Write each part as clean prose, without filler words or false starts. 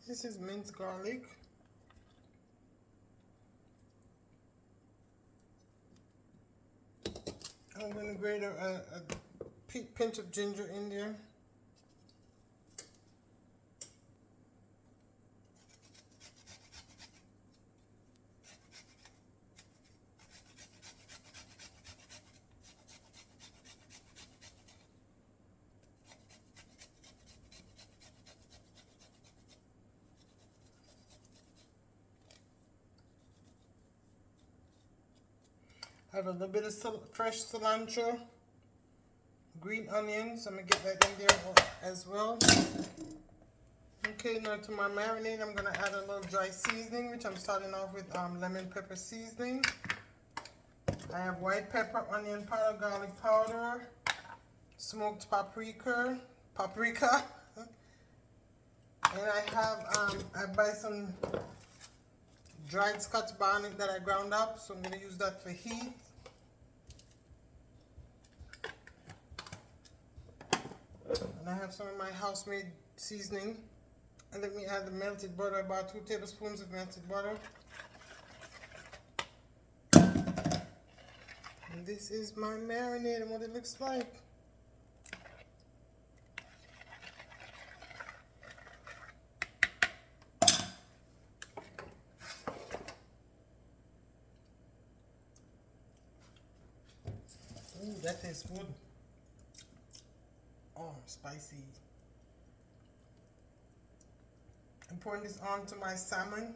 This is minced garlic. I'm going to grate a pinch of ginger in there. Have a little bit of fresh cilantro, green onions. I'm going to get that in there as well. Okay, now to my marinade, I'm going to add a little dry seasoning, which I'm starting off with lemon pepper seasoning. I have white pepper, onion powder, garlic powder, smoked paprika. And I buy some dried Scotch bonnet that I ground up, so I'm going to use that for heat. And I have some of my house-made seasoning. And let me add the melted butter, about 2 tablespoons of melted butter. And this is my marinade and what it looks like. Ooh, that tastes good. Oh, spicy. I'm pouring this onto my salmon.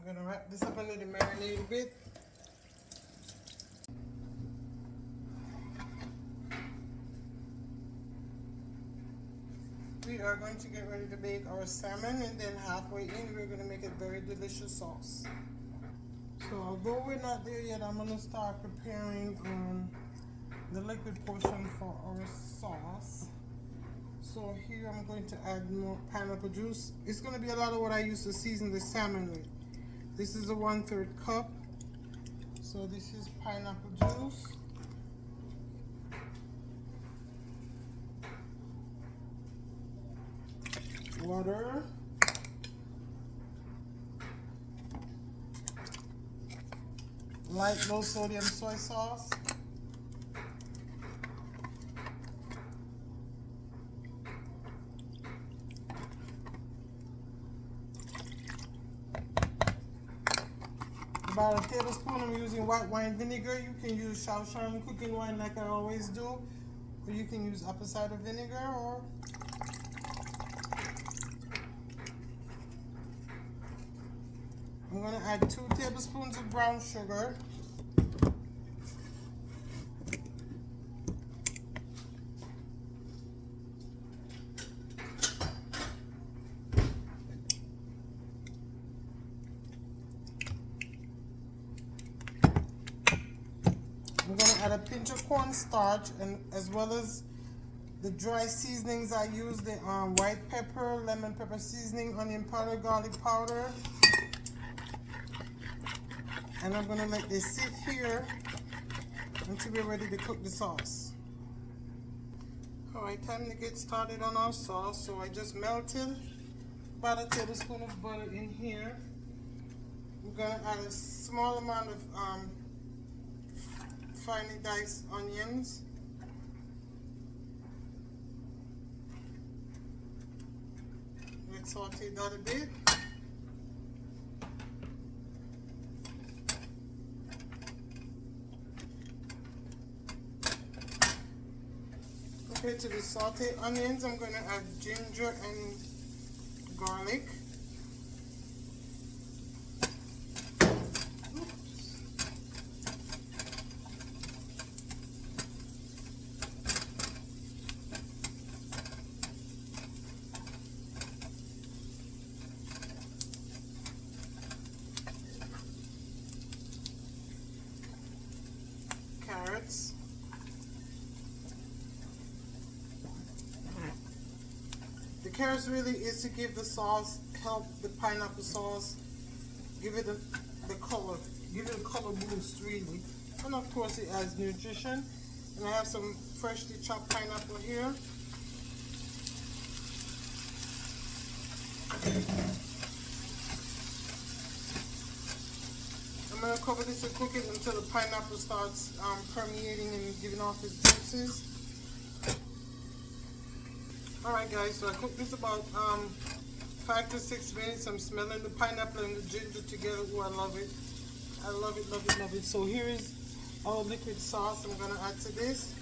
I'm gonna wrap this up and let it marinate a bit. We are going to get ready to bake our salmon, and then halfway in we're going to make a very delicious sauce. So although we're not there yet, I'm going to start preparing the liquid portion for our sauce. So here I'm going to add more pineapple juice. It's going to be a lot of what I used to season the salmon with. This is a 1/3 cup. So this is pineapple juice. Water, light low sodium soy sauce, about a tablespoon. I'm using white wine vinegar. You can use Shaoxing cooking wine like I always do, or you can use apple cider vinegar, or I'm going to add 2 tablespoons of brown sugar. I'm going to add a pinch of cornstarch, and as well as the dry seasonings I use, the white pepper, lemon pepper seasoning, onion powder, garlic powder. And I'm going to let this sit here until we're ready to cook the sauce. Alright, time to get started on our sauce. So I just melted about a tablespoon of butter in here. We're going to add a small amount of finely diced onions. Let's saute that a bit. Okay, to the sauteed onions, I'm going to add ginger and garlic. Carrots. carrots really is to give the sauce, help the pineapple sauce, give it the color, give it a color boost really. And of course it has nutrition. And I have some freshly chopped pineapple here. I'm going to cover this and cook it until the pineapple starts permeating and giving off its juices. Alright guys, so I cooked this about 5 to 6 minutes. I'm smelling the pineapple and the ginger together. Oh, I love it. I love it, love it, love it. So here is our liquid sauce I'm going to add to this.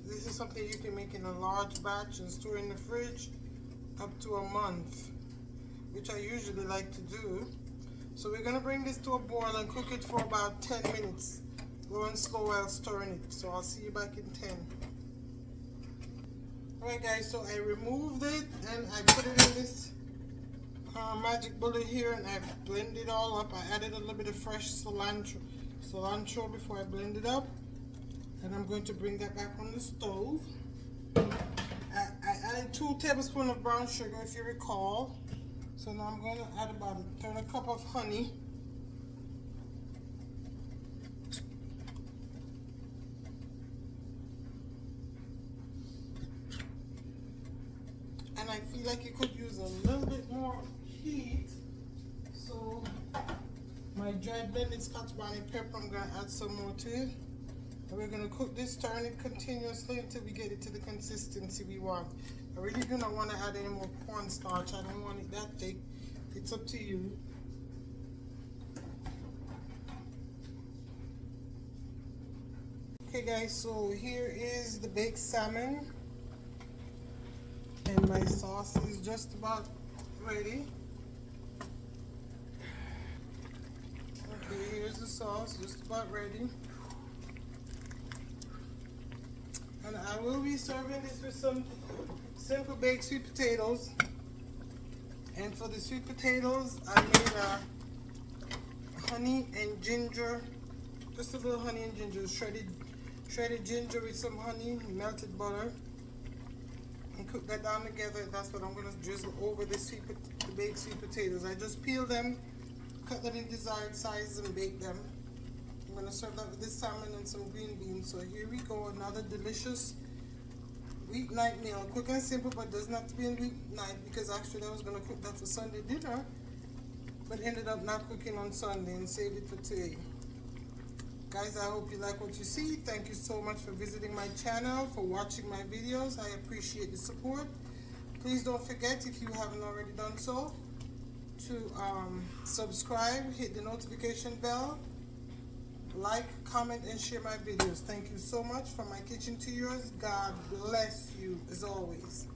This is something you can make in a large batch and store in the fridge up to a month, which I usually like to do. So we're going to bring this to a boil and cook it for about 10 minutes. Low and slow while stirring it. So I'll see you back in 10. Alright guys, so I removed it and I put it in this magic bullet here and I blend it all up. I added a little bit of fresh cilantro before I blend it up. And I'm going to bring that back on the stove. I added 2 tablespoons of brown sugar if you recall. So now I'm going to add about a third a cup of honey. And I feel like you could use a little bit more heat. So my dried blended Scotch bonnet pepper, I'm going to add some more to it. And we're going to cook this, turn it continuously until we get it to the consistency we want. I really do not want to add any more cornstarch. I don't want it that thick. It's up to you. Okay guys, so here is the baked salmon. And my sauce is just about ready. Okay, here's the sauce, just about ready. And I will be serving this with some simple baked sweet potatoes. And for the sweet potatoes, I made honey and ginger, just a little honey and ginger, shredded ginger with some honey, melted butter, and cook that down together. That's what I'm going to drizzle over the baked sweet potatoes. I just peel them, cut them in desired sizes, and bake them. I'm going to serve that with this salmon and some green beans. So here we go, another delicious weeknight meal. Quick and simple, but doesn't have to be a weeknight because actually I was going to cook that for Sunday dinner, but ended up not cooking on Sunday and saved it for today. Guys, I hope you like what you see. Thank you so much for visiting my channel, for watching my videos. I appreciate the support. Please don't forget, if you haven't already done so, to subscribe, hit the notification bell, like, comment, and share my videos. Thank you so much. From my kitchen to yours, God bless you as always.